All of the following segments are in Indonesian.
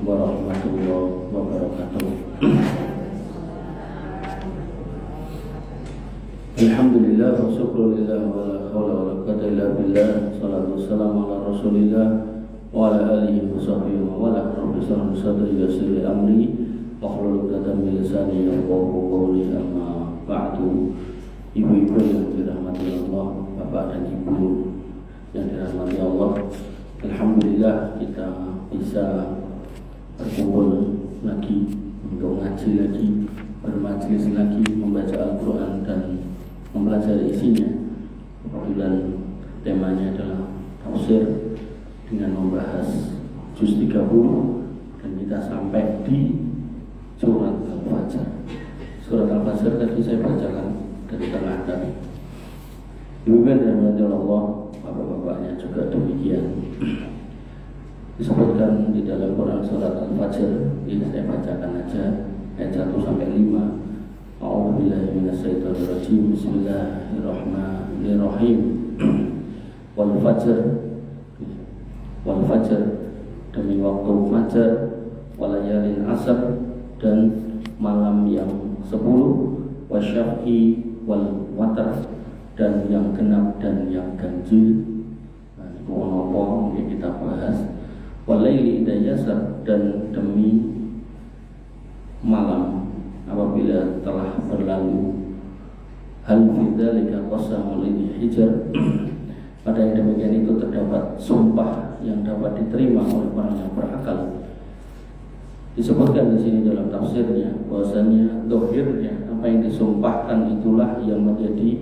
warahmatullahi wabarakatuh. Alhamdulillah wa syukrulillah wa la hawla wa la quwwata illa billah. Salatu wassalamu ala Rasulillah wa ala alihi wa sahbihi wa wala. Rabbi shrah li sadri wa yassir li amri wahlul 'uqdatam min lisani yafqahu qawli. Amma ba'du. Ibu-ibu yang dirahmati Allah, bapak dan ibu yang dirahmati Allah, alhamdulillah kita bisa berkumpul lagi untuk ngaji lagi, bermajlis lagi, membaca Al-Quran dan mempelajari isinya. Kebetulan temanya adalah tafsir dengan membahas juz 30 dan kita sampai di surat Al-Fajr. Surat Al-Fajr tadi saya bacakan dari tengah tadi. Ibu dan Allah, bapak-bapaknya juga demikian. Disebutkan di dalam Quran surat Al-Fajr, ini saya bacakan aja ayat 1 sampai 5. A'udzubillahi minasyaitonir rajim. Bismillahirrahmanirrahim. Wal fajr, demi waktu fajar, walayalin asr, dan malam yang 10, wasyaf'i wal watar, dan yang genap dan yang ganjil. Nah, itu apa yang kita bahas. Walaili idza yasar, dan demi malam apabila telah berlalu. Hal fi dzalika qasamul hijr. Pada yang demikian itu terdapat sumpah yang dapat diterima oleh orang yang berakal. Disebutkan di sini dalam tafsirnya bahwasanya dohirnya, apa yang disumpahkan itulah yang menjadi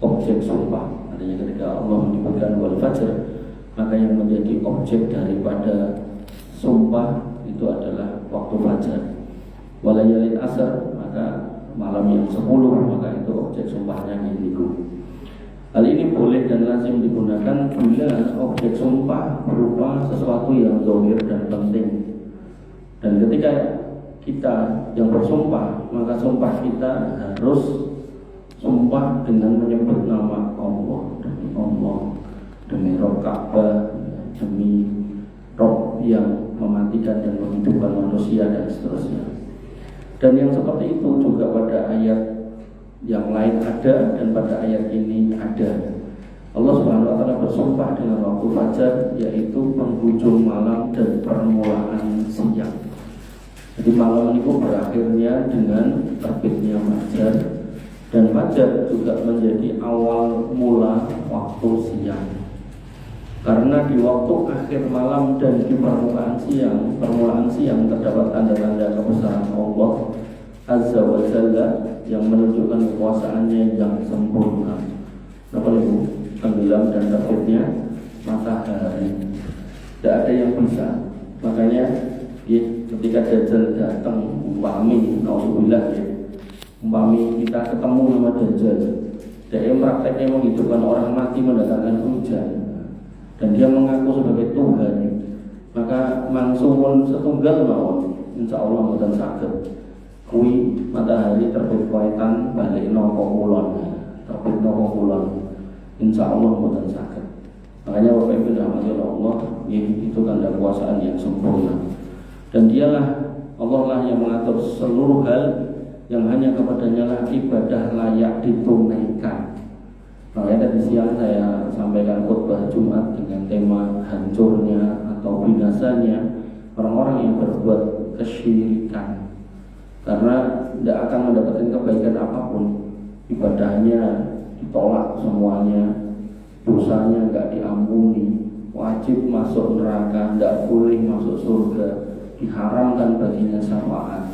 objek sumpah. Artinya ketika Allah menyebutkan wal fajr, maka yang menjadi objek daripada sumpah itu adalah waktu fajar. Walayalin asar, maka malam yang 10, maka itu objek sumpahnya itu. Hal ini boleh dan lazim digunakan bila objek sumpah berupa sesuatu yang zahir dan penting. Dan ketika kita yang bersumpah, maka sumpah kita harus sumpah dengan menyebut nama Allah, demi Rob Ka'bah, demi Rob yang mematikan dan menghidupkan manusia, dan seterusnya. Dan yang seperti itu juga pada ayat yang lain ada, dan pada ayat ini ada. Allah Subhanahu wa taala bersumpah dengan waktu fajar, yaitu penghujung malam dan permulaan siang. Jadi malam itu berakhirnya dengan terbitnya fajar, dan fajar juga menjadi awal mula waktu siang. Karena di waktu akhir malam dan di permulaan siang terdapat tanda-tanda kebesaran Allah Azza wa Jalla yang menunjukkan kekuasaannya yang sempurna. Apa itu? Tenggelam dan terbitnya matahari. Tidak ada yang bisa. Makanya ketika Dajjal datang, umpami kita ketemu sama Dajjal, dia prakteknya menghidupkan orang mati, mendatangkan hujan, dan dia mengaku sebagai Tuhan, maka mangsumun setunggal mawon, insya Allah mboten saged. Kui matahari terbit kuaitan balik nopo kulon, terbit nopo kulon, insya Allah mboten saged. Makanya Bapak Ibu dirahmati Allah, itu tanda kekuasaan yang sempurna. Dan dialah Allah lah yang mengatur seluruh hal, yang hanya kepadanya lah ibadah layak ditunaikan. Makanya tadi siang saya sampaikan khutbah Jumat dengan tema hancurnya atau binasanya orang-orang yang berbuat kesyirikan. Karena tidak akan mendapatkan kebaikan apapun. Ibadahnya ditolak semuanya, dosanya tidak diampuni, wajib masuk neraka, tidak boleh masuk surga, diharamkan baginya syafaat.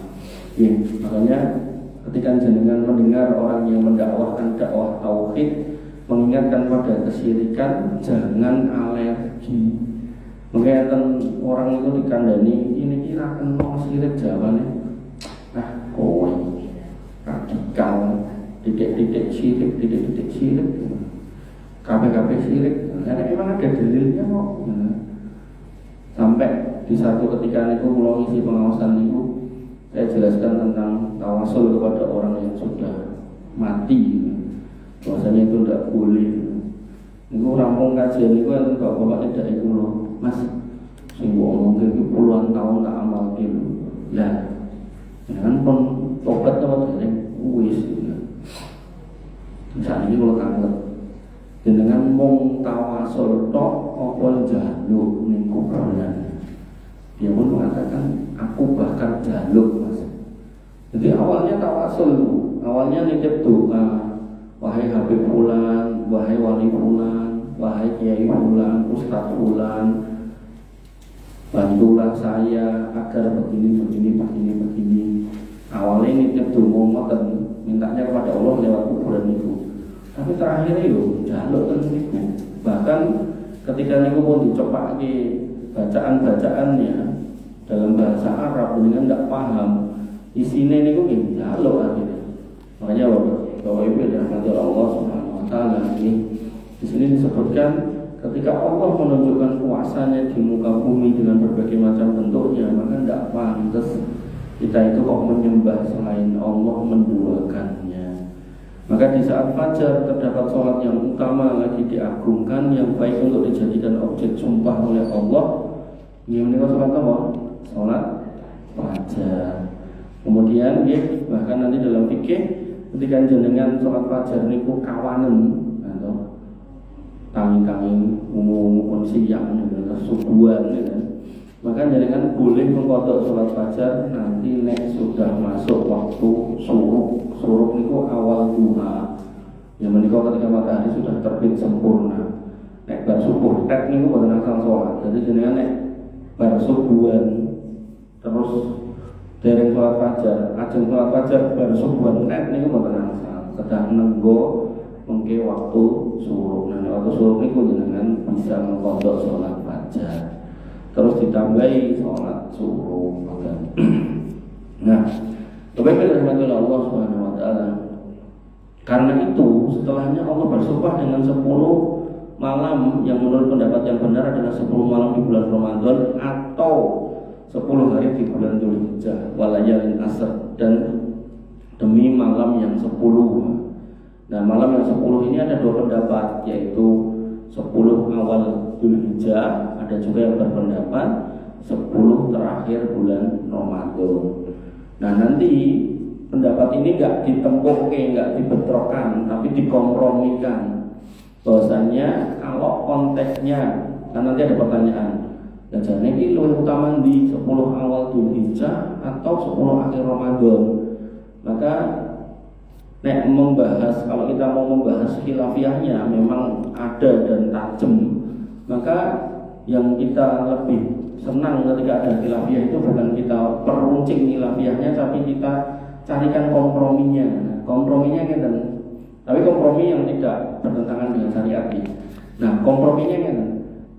Makanya ketika jenengan mendengar orang yang mendakwahkan dakwah tauhid, mengingatkan pada kesyirikan, jangan alergi. Mungkin orang itu dikandani, ini kira kenal syirik jawabannya, kowe radikal, titik-titik syirik, kabeh syirik. Karena memang ada dalilnya kok. Sampai di satu ketika itu mulai isi pengawasan itu, saya jelaskan tentang tawasul kepada orang yang sudah mati. Bahwasanya itu tidak boleh. Itu rampung kajian itu kan bapak-bapak tidak itu loh, Mas. Sing ngomong ke puluhan tahun tak amal pun tobat apa jeneng wis. Sakniki kula kangen. Jenengan mung tawasul tok apa njaluk ning kuburan. Dia pun mengatakan aku bahkan jaluk Mas. Jadi awalnya tawasul, awalnya nitip doa, wahai Habib Fulan, wahai Wali Fulan, wahai Kiai Fulan, Ustadz Fulan, bantulah saya agar begini. Awalnya nitip doa ngoten, mintanya kepada Allah lewat kuburan itu. Tapi terakhir itu jaluk ten niku. Bahkan ketika niku pun dicopake bacaan-bacaannya dalam bahasa Arab dengan tidak paham isinya niku nggih jaluk akhirnya. Makanya Bapak Ibu dirahmati Allah Subhanahu wa taala, di sini disebutkan ketika Allah menunjukkan kuasanya di muka bumi dengan berbagai macam bentuknya, maka tidak pantas kita itu kok menyembah selain Allah, menduakannya. Maka di saat fajar terdapat sholat yang utama lagi diagungkan, yang baik untuk dijadikan objek sumpah oleh Allah. Ini menikah sholat apa? Sholat fajar. Kemudian bahkan nanti dalam fikih ketika jenengan sholat fajar niku kawanen atau tangi-tangi umum siang atau subuhan ya. Maka jenengan boleh mengkodok sholat fajar nanti nek sudah masuk waktu suruk niku awal duha. Ya menika ketika matahari sudah terbit sempurna. Nek bar subuh tek niku boten asal sholat. Jadi jenengan nek bar subuhan terus dereng sholat fajar, ajeng sholat fajar bar subuhan tek niku boten asal. Kedah nenggo mengke waktu suruk. Nah waktu suruk niku jenengan bisa mengkodok sholat fajar. Terus ditambahi sholat subuh. Nah, kebaik rahmatullah Allah Subhanahu wa taala. Karena itu, setelahnya Allah bersumpah dengan 10 malam yang menurut pendapat yang benar adalah 10 malam di bulan Ramadan atau 10 hari di bulan Dzulhijjah walayalin asr, dan demi malam yang 10. Nah, malam yang 10 ini ada 2 pendapat, yaitu 10 awal Dzulhijjah, ada juga yang berpendapat 10 terakhir bulan Ramadan. Nah, nanti pendapat ini enggak ditempuhke, enggak dibentrokan, tapi dikompromikan. Bahwasanya kalau konteksnya, kan nanti ada pertanyaan, jane iki luwih utama di 10 awal Dzulhijjah atau 10 akhir Ramadan. Maka nek membahas, kalau kita mau membahas khilafiyahnya memang ada dan tajam, maka yang kita lebih senang ketika ada khilafiyah itu bukan kita peruncing khilafiyahnya, tapi kita carikan komprominya. Komprominya gitu. Tapi kompromi yang tidak bertentangan dengan syariat. Nah, komprominya gitu.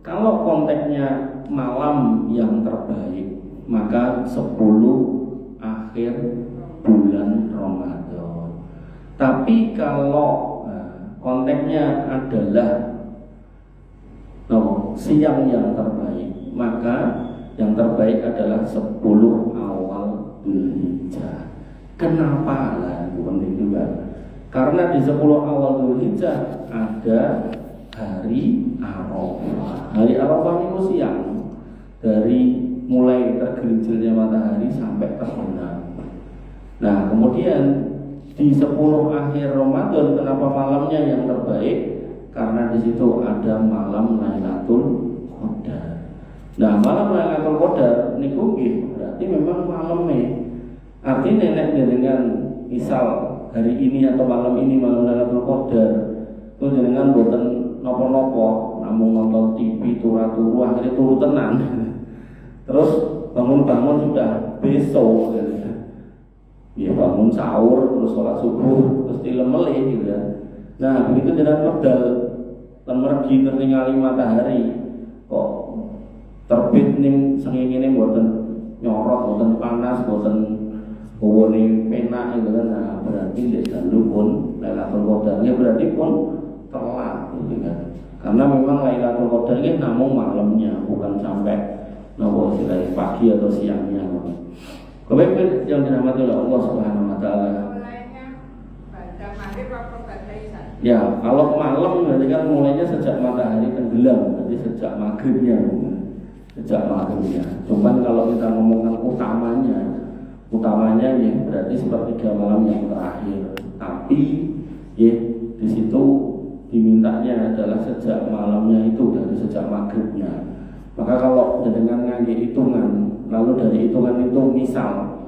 Kalau konteksnya malam yang terbaik, maka 10 akhir bulan Ramadan. Tapi kalau konteksnya adalah siang yang terbaik, maka yang terbaik adalah 10 awal Dzulhijjah. Kenapa? Lah, itu penting juga. Karena di 10 awal Dzulhijjah ada hari Arafah. Hari Arafah itu siang, dari mulai tergelincirnya matahari sampai terbenam. Nah, kemudian di 10 akhir Ramadan, kenapa malamnya yang terbaik? Karena di situ ada malam Lailatul Qadar. Nah, malam Lailatul Qadar niku nggih berarti memang malamnya. Artinya nek dengan misal hari ini atau malam ini malam Lailatul Qadar, itu jenengan boten nopo-nopo, namun nonton TV turu-turu akhirnya turu tenan. Terus bangun-bangun sudah besok gitu ya. Ya bangun sahur terus sholat subuh terus dilemelih gitu ya. Nah, begitu jenengan medal lan mergi tertingali matahari kok terbit ning sengingine mboten nyorot, mboten panas, mboten bawane penak gitu kan. Nah, berarti lek dalu pun Lailatul Qadar ya berarti pun telat gitu kan. Karena memang Lailatul Qadar ini namung malamnya, bukan sampai nopo silai pagi atau siangnya. Kebaik yang dirahmati oleh Allah Subhanahu wa taala. Ya, kalau malam berarti kan mulainya sejak matahari tenggelam, berarti sejak maghribnya. Sejak maghribnya. Cuman kalau kita ngomongkan utamanya ya berarti sepertiga malam yang terakhir. Tapi ya di situ dimintanya adalah sejak malamnya itu dari sejak maghribnya. Maka kalau dengan ngangge hitungan, lalu dari hitungan itu misal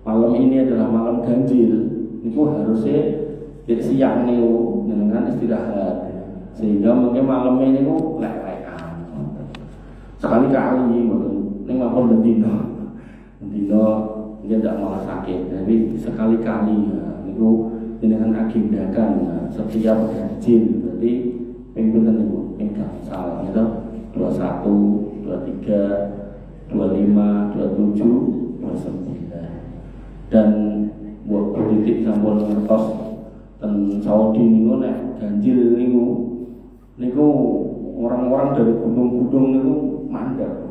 malam ini adalah malam ganjil, itu harusnya siang nih dengan istirahat, sehingga mungkin malam ini lek-lekan sekali-kali, ini maupun bendino dia tidak malah sakit, tapi sekali-kali ya, itu dengan agendakan ya, setiap ganjil, berarti pimpinan itu gangsal, gitu, 21, 23, 25, 27, 29, dan buat politik sampun ngertos dan Saudi niku nek ganjil niku orang-orang dari gunung-gunung niku mandek.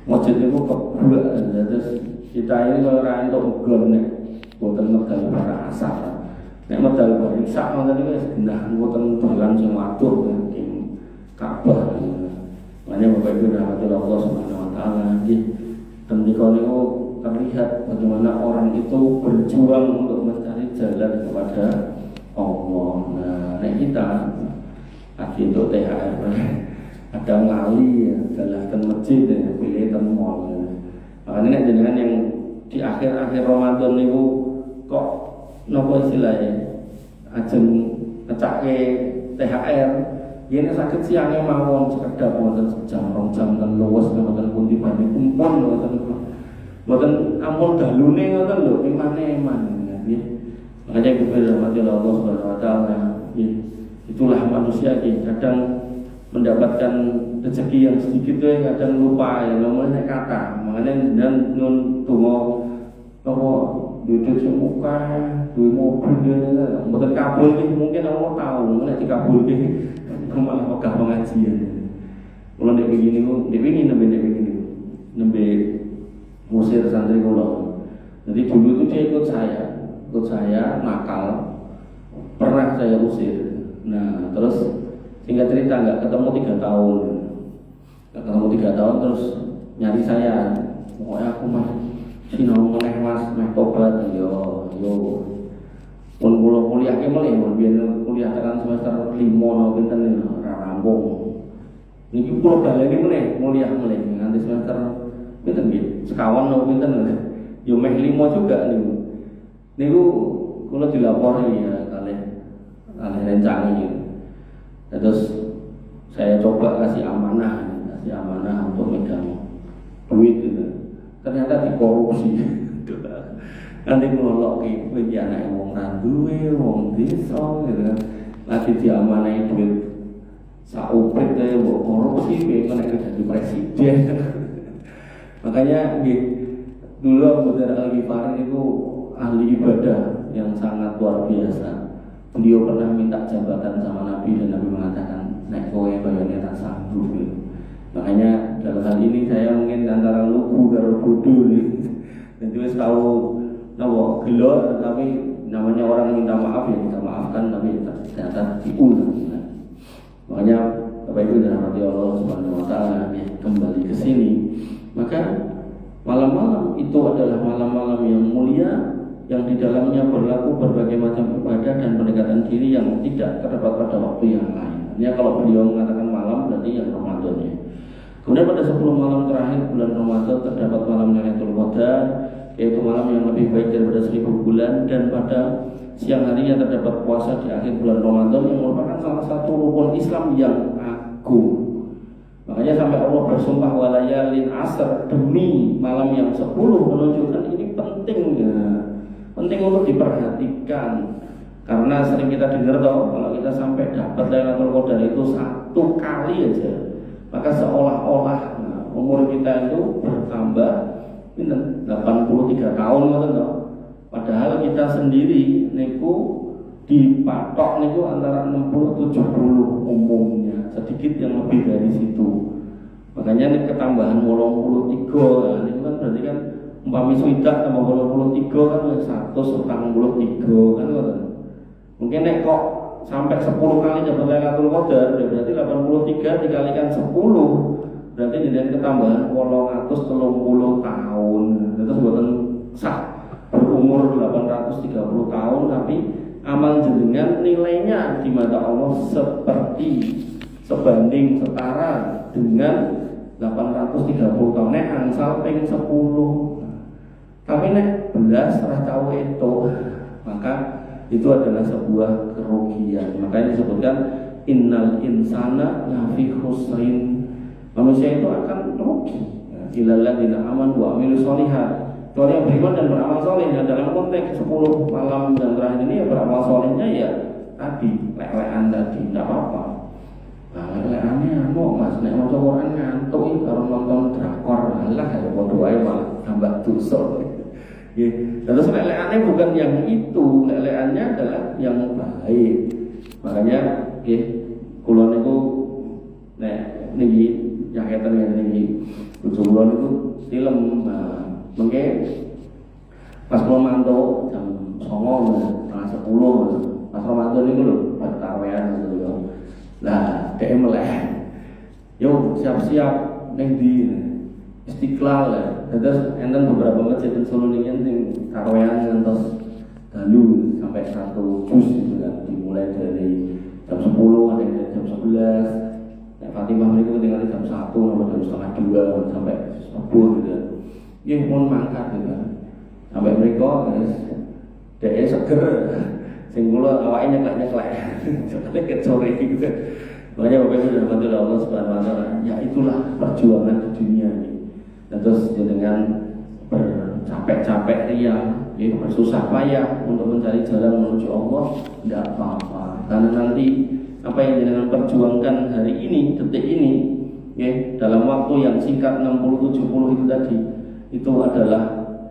Masjid niku kebuak, terus kita ini ora entuk ugon nek boten medal para asar. Nek medal para isak ngoten niku wis genah boten dalan sing waduh ing Ka'bah. Makanya Bapak Ibu rahmati Allah Subhanahu wa taala nggih. Ketika niku terlihat bagaimana orang itu berjuang untuk mencari jalan kepada Allah. Nah, kita lagi untuk THR ada ngali ya, jalan masjid ya, pilih mall. Makanya jenengan yang di akhir-akhir Ramadan niku kok nopo istilahnya ajeng ngecake THR yen sakit siangnya mawon sekedap wonten jam 2 jam kan luwes wonten pundi bani kumpul wonten ampun dalune ngoten lho iman-iman nggih. Makanya kita rahmati Allah Subhanahu wa taala ya. Itulah manusia kadang mendapatkan rezeki yang sedikit tuh kadang lupa ya namanya kata. Makanya dan nun tunggu apa duit semuka duit mobil dia mboten kabul iki mungkin Allah tahu nek dikabul iki malah megah pengajian. Kalau nek begini kok nek begini nembe musir santri kula. Jadi dulu itu dia ikut saya nakal, pernah saya usir. Nah terus singkat cerita nggak ketemu 3 tahun, terus nyari saya, pokoknya aku mah sinau meneh mas, meh tobat, yo, pun kuliah mulai, biar kuliah tekan semester 5 atau pinten rampung. Niki pulau baleni mulai nanti semester pinten gitu, sekawan atau pinten, yo meh 5 juga nih. Niku kula dilapori ya kali rencana gitu. Terus saya coba kasih amanah untuk megang duit gitu. Ternyata dikorupsi. Nanti ngelolok iki anake wong ra duwe, wong desa gitu kan. Lagi diamanahi duit sauprit e mbok korupsi pengen nek jadi presiden. Makanya dulu Abu Dzar Al-Ghifari itu ahli ibadah yang sangat luar biasa. Beliau pernah minta jabatan sama Nabi dan Nabi mengatakan nek kowe bayane tak sanggup gitu. Makanya dalam hal ini saya mungkin antara lugu karo bodoh gitu. Jadi wis tahu napa gelo tapi namanya orang minta maaf ya kita maafkan tapi ternyata diulang. Makanya Bapak Ibu dan rahmati Allah Subhanahu wa taala kembali ke sini. Maka malam-malam itu adalah malam-malam yang mulia yang di dalamnya berlaku berbagai macam ibadah dan pendekatan diri yang tidak terdapat pada waktu yang lain. Ya kalau beliau mengatakan malam berarti yang Ramadan ya. Kemudian pada 10 malam terakhir bulan Ramadan terdapat malam Lailatul Qadar, yaitu malam yang lebih baik daripada 1000 bulan, dan pada siang harinya terdapat puasa di akhir bulan Ramadan yang merupakan salah satu rukun Islam yang agung. Makanya sampai Allah bersumpah walayalin asr, demi malam yang 10, menunjukkan ini pentingnya. Penting untuk diperhatikan karena sering kita dengar kalau kita sampai dapat Lailatul Qadar itu 1 kali aja maka seolah-olah umur kita itu bertambah 83 tahun padahal kita sendiri niku dipatok niku antara 60-70 umumnya, sedikit yang lebih dari situ. Makanya ini ketambahan 83 ini kan berarti kan umpami swidak tambah 83 kan 143 kan. Mungkin nek kok sampai 10 kali dapat Lailatul Qadar berarti 83 dikalikan 10 berarti dengan ketambahan 830 tahun. Itu buatan sah amal jenengan nilainya di mata Allah sebanding setara dengan 830 tahun. Nek angsal ping 10. Tapi nek belas ora tau itu, maka itu adalah sebuah kerugian. Makanya disebutkan innal insana lafi khusrin. Manusia itu akan rugi. Illal ladzina amanu wa amilus sholihat. Kecuali yang beriman dan beramal soleh. Nah, dalam konteks 10 malam yang terakhir ini ya beramal solehnya ya tadi lelekan tadi, tidak apa-apa. Nah, lelekannya mas, nek maca Quran ngantuk iki karo nonton drakor, lah ya padha wae malah tambah dosa. Terus lelekannya bukan yang itu, lelekannya adalah yang baik. Makanya kula niku nek niki yaketen niki bojo kula niku film mengke pas Romanto jam 09.00 setengah 10 pas Romanto niku lho pas tarehan gitu yo. Lah dhek meleh. Yo siap-siap ning ndi Istiqlal ya. Terus enten beberapa masjid di Solo niki sing tarehan ngantos dalu sampai 1 juz gitu kan. Dimulai dari jam 10 ada yang dari jam 11. Nek Fatimah niku ketinggalan jam 1 sampai jam setengah 2 sampai subuh gitu. Nggih mun mangkat gitu. Sampai mereka guys dhek seger. Sing kula awake nyeklek-nyeklek. Sampai ke sore gitu. Makanya Bapak Ibu dirahmati Allah Subhanahu wa taala, ya itulah perjuangan di dunia ini. Dan terus dengan bercapek-capek ria, bersusah payah untuk mencari jalan menuju Allah, tidak apa-apa. Karena nanti apa yang dengan perjuangkan hari ini, detik ini, dalam waktu yang singkat 60-70 itu tadi, itu adalah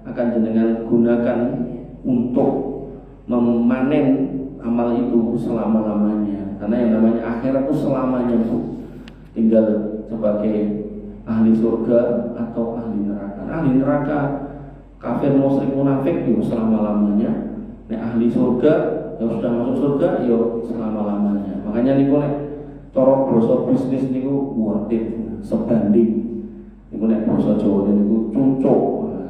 akan jenengan gunakan untuk memanen amal itu selama-lamanya. Karena yang namanya akhirat itu selamanya, Bu. Tinggal sebagai ahli surga atau ahli neraka. Ahli neraka kafir, musyrik, munafik yo selama-lamanya. Nek ahli surga yang sudah masuk surga yo selama-lamanya. Makanya niku nek cara basa bisnis niku worth it, sebanding. Niku nek basa Jawa niku cucuk.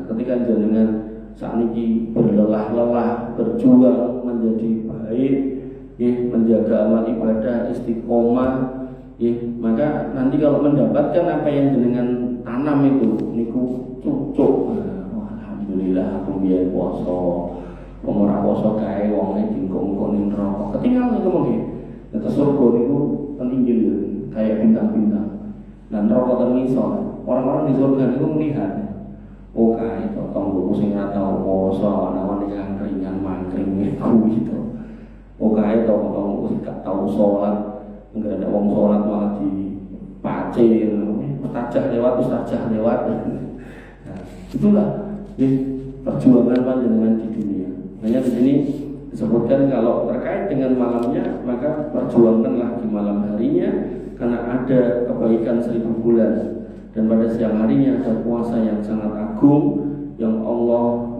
Ketika jenengan sakniki berlelah-lelah berjuang menjadi baik, menjaga amal ibadah istiqomah, maka nanti kalau mendapatkan apa yang jenengan tanam itu niku cucuk. Alhamdulillah aku biyen poso. Wong ora poso kae wonge dingkong-kong ning neraka. Ketinggal niku mengke. Terus surga niku penginggil kayak bintang-bintang. Dan neraka termisor. Orang-orang di surga niku melihat. Oh kae to tonggo sing ora tau poso awan-awan yang ringan mangkring niku gitu. Oh kae to tonggo sing gak tau salat. Enggak ada wong sholat malah dipacil, mustajah lewat. Nah, itulah perjuangan panjenengan di dunia. Hanya di sini disebutkan kalau terkait dengan malamnya, maka perjuangkanlah di malam harinya, karena ada kebaikan 1000 bulan. Dan pada siang harinya ada puasa yang sangat agung yang Allah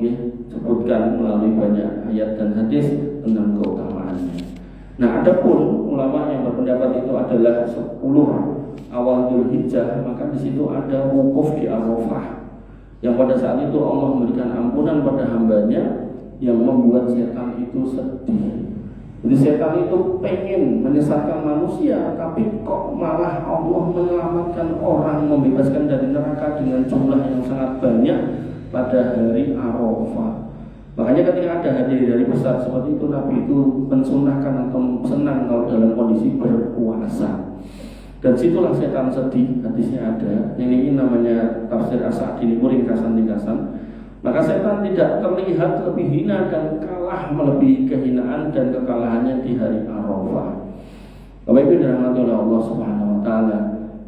sebutkan melalui banyak ayat dan hadis tentang keutamaannya. Nah, adapun ulama yang berpendapat itu adalah 10 awal Dzulhijjah, maka di situ ada wukuf di Arafah. Yang pada saat itu Allah memberikan ampunan pada hambanya yang membuat setan itu sedih. Jadi setan itu pengen menyesatkan manusia, tapi kok malah Allah menyelamatkan orang, membebaskan dari neraka dengan jumlah yang sangat banyak pada hari Arafah. Makanya ketika ada hadiah dari besar seperti itu, Nabi itu mensunahkan atau senang kalau dalam kondisi berpuasa. Dan situlah setan sedih, hadisnya ada. Ini namanya tafsir As-Sa'di, ini ringkasan-ringkasan. Maka setan tidak terlihat lebih hina dan kalah melebihi kehinaan dan kekalahannya di hari Arafah. Bapak Ibu dirahmati oleh Allah Subhanahu wa taala,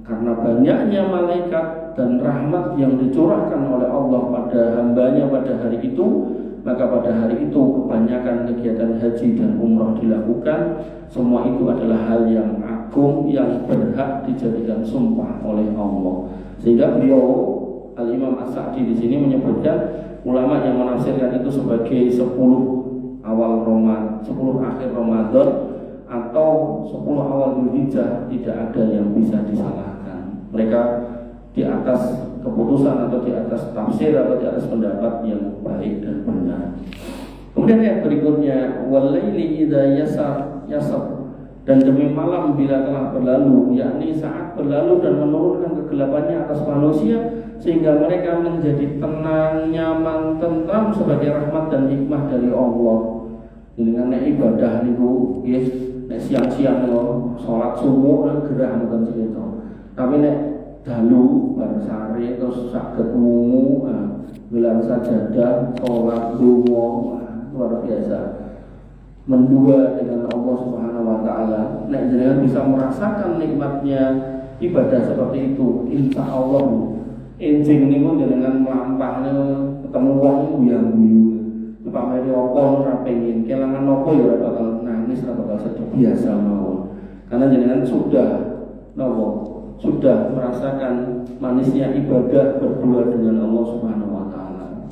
karena banyaknya malaikat dan rahmat yang dicurahkan oleh Allah pada hambanya pada hari itu, maka pada hari itu kebanyakan kegiatan haji dan umrah dilakukan. Semua itu adalah hal yang agung yang berhak dijadikan sumpah oleh Allah. Sehingga beliau Al-Imam As-Sa'di di sini menyebutkan ulama yang menafsirkan itu sebagai 10 awal Ramadan, 10 akhir Ramadan atau 10 awal Dzulhijjah, tidak ada yang bisa disalahkan. Mereka di atas keputusan atau di atas tafsir atau di atas pendapat yang baik dan benar. Kemudian Kemudian ayat berikutnya, walaili idza yasar, dan demi malam bila telah berlalu, yakni saat berlalu dan menurunkan kegelapannya atas manusia sehingga mereka menjadi tenang, nyaman, tentram sebagai rahmat dan hikmah dari Allah. Dengan ibadah niku nggih, nek siang-siang niku salat subuh gerah mboten cerita. Tapi nek dalu bar sare terus saged wungu, gelar sajadah, salat donga, luar biasa. Mendua dengan Allah Subhanahu wa taala. Nek jenengan bisa merasakan nikmatnya ibadah seperti itu, insya Allah enjing niku jenengan mlampahne ketemu wong guyu-guyu. Pamane apa ora pengin, kelangan apa ya ora bakal nangis, ora bakal sedih biasa mawon. Karena jenengan sudah merasakan manisnya ibadah berdua dengan Allah Subhanahu wa taala.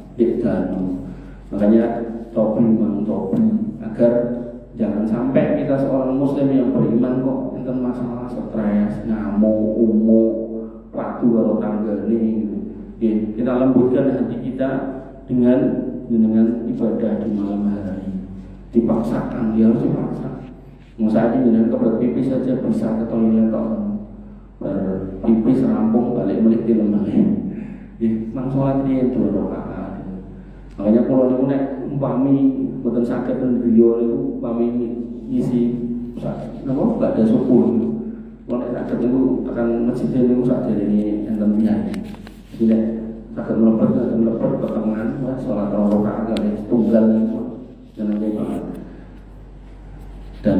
Makanya topi agar jangan sampai kita seorang muslim yang beriman kok enten masalah stres, ngamuk, waktu karo tanggane gitu. Kita lembutkan hati kita dengan ibadah di malam hari. Dipaksakan, dia harus dipaksa. Mau saat ini dengan kebelet pipis saja bisa ke toilet kok. Pipis rampung balik meliti lemah. Mang sholat dia 2 rakaat. Makanya kalau niku nek umpami boten saged ten griya niku umpami ngisi napa gak ada subuh niku. Kalau nek saged niku tekan masjid niku sakjane enten piyai. Jadi nek saged mlebet pertengahan salat 2 rakaat kali tunggal niku jenenge banget. Dan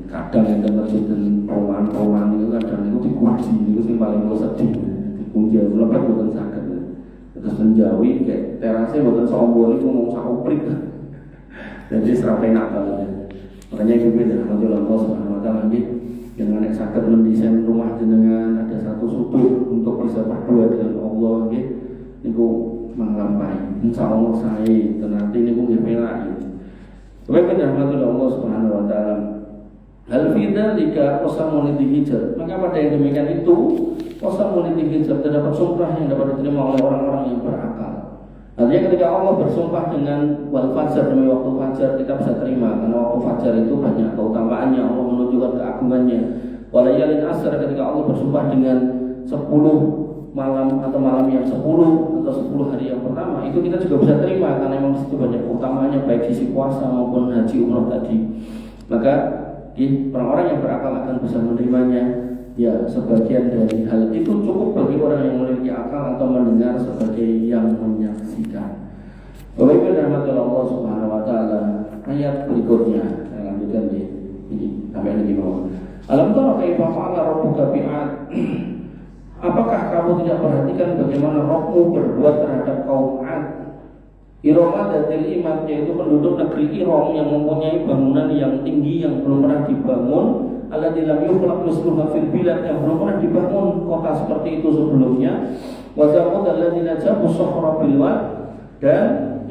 kadang enten masjid roman niku kadang niku dikunci niku sing paling sedih. Dikunci mlebet boten saged. Terus menjauhi kayak terasnya bukan sombong itu mau sakuprik. Jadi serapnya enak banget. Makanya itu beda kalau Allah Subhanahu wa taala dengan nek saged mendesain rumah jenengan ada satu sudut untuk bisa berdua dengan Allah nggih niku manglampahi. Insyaallah saya nanti niku nggih penak. Bapak rahmatullah Allah Subhanahu wa taala. Hal fi dzalika qasamun lidhijr. Maka pada yang demikian itu qasamun lidhijr terdapat sumpah yang dapat diterima oleh orang-orang yang berakal. Artinya ketika Allah bersumpah dengan wal fajar, demi waktu fajar, kita bisa terima karena waktu fajar itu banyak keutamaannya, Allah menunjukkan keagungannya. Walayalin asr, ketika Allah bersumpah dengan 10 malam atau malam yang 10 atau 10 hari yang pertama, itu kita juga bisa terima karena memang itu banyak keutamaannya baik sisi puasa maupun haji umrah tadi. Maka orang-orang yang berakal akan bisa menerimanya. Ya, sebagian dari hal itu cukup bagi orang yang memiliki akal atau mendengar sebagai yang menyaksikan. Bapak Ibu rahmatullah Allah Subhanahu wa taala, ayat berikutnya saya lanjutkan ini sampai lagi mau. Alam tara kaifa fa'ala rabbuka bi'ad. Apakah kamu tidak perhatikan bagaimana Rabbmu berbuat terhadap kaum 'Ad? Iroma datil imad, yaitu penduduk negeri Irom yang mempunyai bangunan yang tinggi yang belum pernah dibangun. Alladzi lam yukhlaq misluha fil bilad, yang belum pernah dibangun kota seperti itu sebelumnya. Wa Samud alladzina jabu sakhra bil wad, dan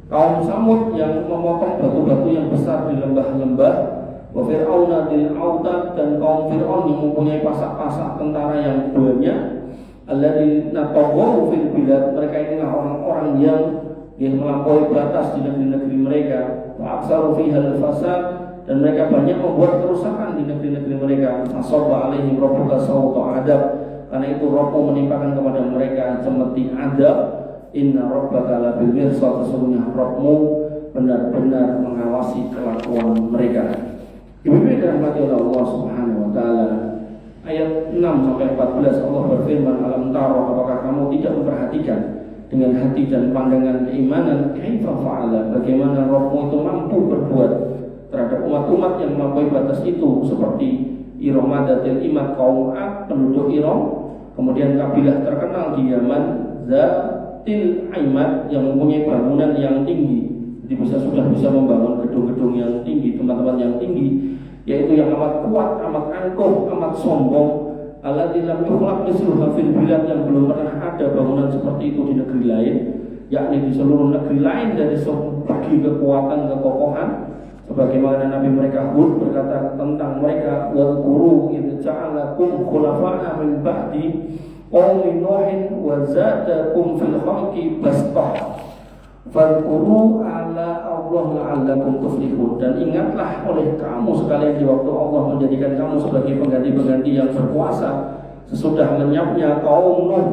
kaum Samud yang memotong batu-batu yang besar di lembah-lembah. Wa Fir'auna dil autad, dan kaum Fir'aun yang mempunyai pasak-pasak tentara yang banyak. Alladzina taghaw fil bilad, mereka inilah orang-orang yang melampaui batas di negeri-negeri mereka. Wa aksaru fiha al-fasad, dan mereka banyak membuat kerusakan di negeri-negeri mereka. Asobba alaihim rabbuka sawta adab, karena itu Rabbmu menimpakan kepada mereka cemeti adab. Inna rabbaka labil mirsad, sesungguhnya Rabbmu benar-benar mengawasi kelakuan mereka. Ibu-ibu dirahmati oleh Allah Subhanahu wa taala. Ayat 6 sampai 14 Allah berfirman, alam taro, apakah kamu tidak memperhatikan dengan hati dan pandangan keimanan kaifa fa'ala, bagaimana Rabbmu itu mampu berbuat terhadap umat-umat yang melampaui batas itu, seperti Iromadatil imad, kaum 'Ad penduduk Irom. Kemudian kabilah terkenal di Yaman, Zatil imad, yang mempunyai bangunan yang tinggi. Jadi sudah bisa membangun gedung-gedung yang tinggi, tempat-tempat yang tinggi, yaitu yang amat kuat, amat angkuh, amat sombong. Alladzi lam yukhlaq misluha fil bilad, yang belum pernah ada bangunan seperti itu di negeri lain, yakni di seluruh negeri lain dari segi kekuatan, kekokohan. Sebagaimana Nabi mereka Hud berkata tentang mereka, wal quru idza ja'alakum khulafa'a min ba'di qaumi nuhin wa zadakum fil khalqi bastah. Fadhkuru ala Allah la'allakum tuflihun, dan ingatlah oleh kamu sekalian di waktu Allah menjadikan kamu sebagai pengganti-pengganti yang berkuasa sesudah lenyapnya kaum Nuh,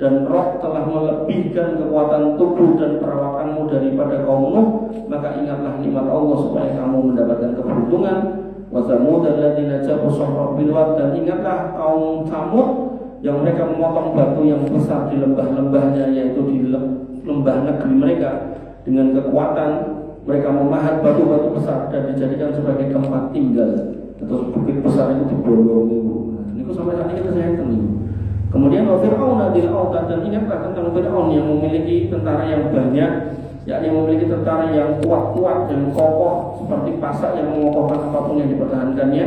dan Roh telah melebihkan kekuatan tubuh dan perawakanmu daripada kaum Nuh, maka ingatlah nikmat Allah supaya kamu mendapatkan keberuntungan. Wa Tsamud alladziina jabu sakhra bil wad, dan ingatlah kaum Tsamud yang mereka memotong batu yang besar di lembah-lembahnya, yaitu di lembah negeri mereka. Dengan kekuatan mereka memahat batu-batu besar dan dijadikan sebagai tempat tinggal. Terus bukit besar itu dibolongi. Ini sampai saat ini saya temui. Kemudian Fir'aun adil autad, dan ingatlah tentang Fir'aun yang memiliki tentara yang banyak, yakni memiliki tentara yang kuat-kuat, yang kokoh seperti pasak yang mengokohkan apapun yang dipertahankannya.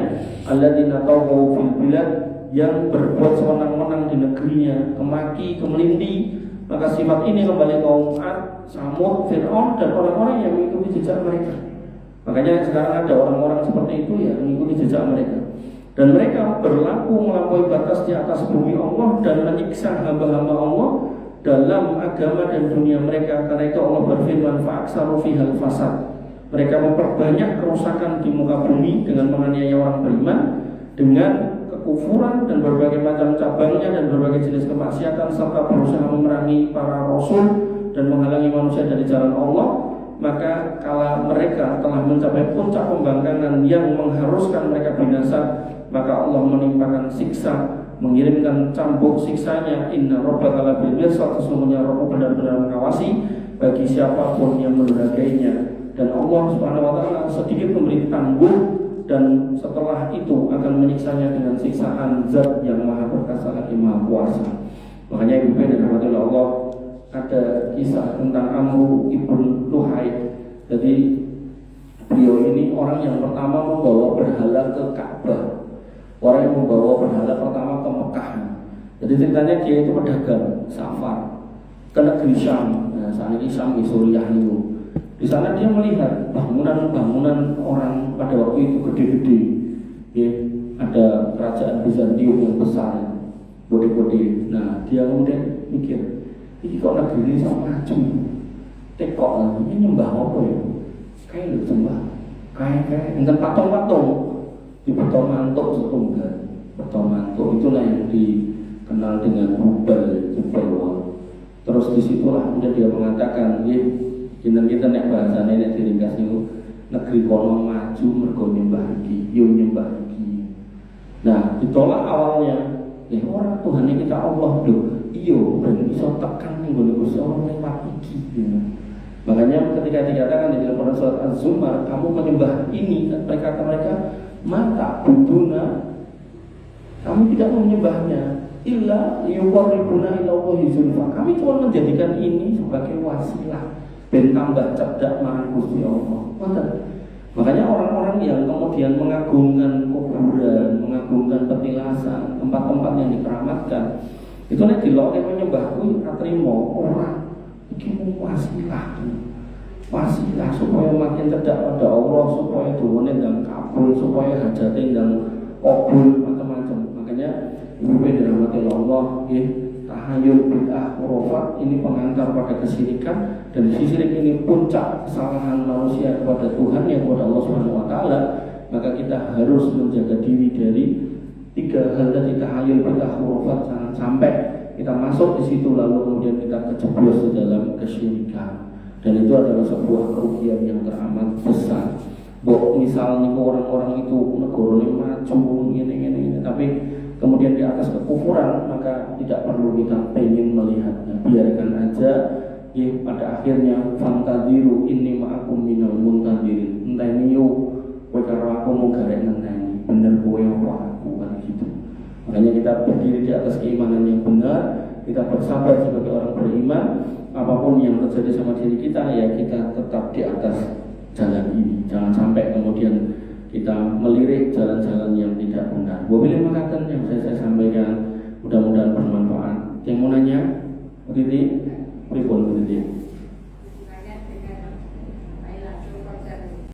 Alladzina taghaw fil bilad, yang berbuat sewenang-wenang di negerinya, kemaki, kemelindi. Maka sifat ini kembali kaum Ad, Samud, Fir'aun, dan orang-orang yang mengikuti jejak mereka. Makanya sekarang ada orang-orang seperti itu yang mengikuti jejak mereka. Dan mereka berlaku melampaui batas di atas bumi Allah dan menyiksa hamba-hamba Allah dalam agama dan dunia mereka. Karena itu Allah berfirman, fa'aksaru fihal fasad. Mereka memperbanyak kerusakan di muka bumi dengan menganiaya orang beriman, dengan kekufuran dan berbagai macam cabangnya dan berbagai jenis kemaksiatan, serta berusaha memerangi para rasul dan menghalangi manusia dari jalan Allah. Maka kala mereka telah mencapai puncak pembangkangan yang mengharuskan mereka binasa, maka Allah menimpakan siksa, mengirimkan cambuk siksanya. Inna rabbaka labil mirsad, sesungguhnya Rabbmu benar-benar mengawasi bagi siapapun yang mendurhakainya. Dan Allah Subhanahu wa taala sedikit memberi tangguh, dan setelah itu akan menyiksanya dengan siksaan Zat yang Maha Perkasa lagi Maha Kuasa. Makanya Ibu dan rahmatullah Allah, ada kisah tentang Amru ibn Luhai. Jadi beliau ini orang yang pertama membawa berhala ke Ka'bah, orang yang membawa berhala pertama ke Mekah. Jadi ceritanya dia itu pedagang safar ke negeri Syam. Nah, saat ini Syam di Suriah itu. Di sana dia melihat bangunan-bangunan orang pada waktu itu gede-gede. Ya, ada kerajaan Bizantium yang besar, gede-gede. Nah, dia kemudian mikir, ini kok negeri ini sama maju? Tekok ini nyembah apa ya? Kayak lu sembah, kayak dengan patung-patung di beton mantuk setunggal. Beton mantuk itulah yang dikenal dengan Hubal Jubal. Terus disitulah kemudian dia mengatakan, kita nek bahasane nek diringkas niku negeri kono maju mergo nyembah iki, yo nyembah iki. Nah, ditolak awalnya. Orang Tuhan ini kita Allah lho. Iya, ben iso tekan ning ngene Gusti Allah lewat iki. Makanya ketika dikatakan di dalam surat Az-Zumar, kamu menyembah ini, mereka mata buduna, kamu tidak menyembahnya illa yuqarribuna ila Allahi zulfa. Kami cuma menjadikan ini sebagai wasilah ben tambah cerdak marang Gusti Allah. Makanya orang-orang yang kemudian mengagungkan kuburan, mengagungkan petilasan, tempat-tempat yang dikeramatkan, itu nek diloke menyembahku ora trimo, ora. Iki wasilah supaya makin cerdak pada Allah, supaya duwene ndang kabul, supaya hajate ndang kabul, macam-macam. Makanya Ibu dirahmati Allah, tahayul bid'ah khurafat ini pengantar pada kesyirikan, dan syirik ini puncak kesalahan manusia kepada Tuhan yang kepada Allah Subhanahu wa taala. Maka kita harus menjaga diri dari tiga hal tadi, tahayul bid'ah khurafat, jangan sampai kita masuk di situ lalu kemudian kita kejeblos di dalam kesyirikan. Dan itu adalah sebuah kerugian yang teramat besar. Misalnya orang-orang itu negarane maju ini, tapi kemudian di atas kekufuran, maka tidak perlu kita pengen melihatnya, biarkan aja. Pada akhirnya fantadiru inni ma'akum minal muntadirin. Enteni yo kowe karo aku mung garek ngenteni, bener kowe apa aku, kan gitu. Makanya kita berdiri di atas keimanan yang benar, kita bersabar sebagai orang beriman. Apapun yang terjadi sama diri kita, ya kita tetap di atas jalan ini. Jangan sampai kemudian kita melirik jalan-jalan yang tidak benar. Wabillahi makatan yang saya sampaikan, mudah-mudahan bermanfaat. Yang mau nanya, Titi, pripun Titi?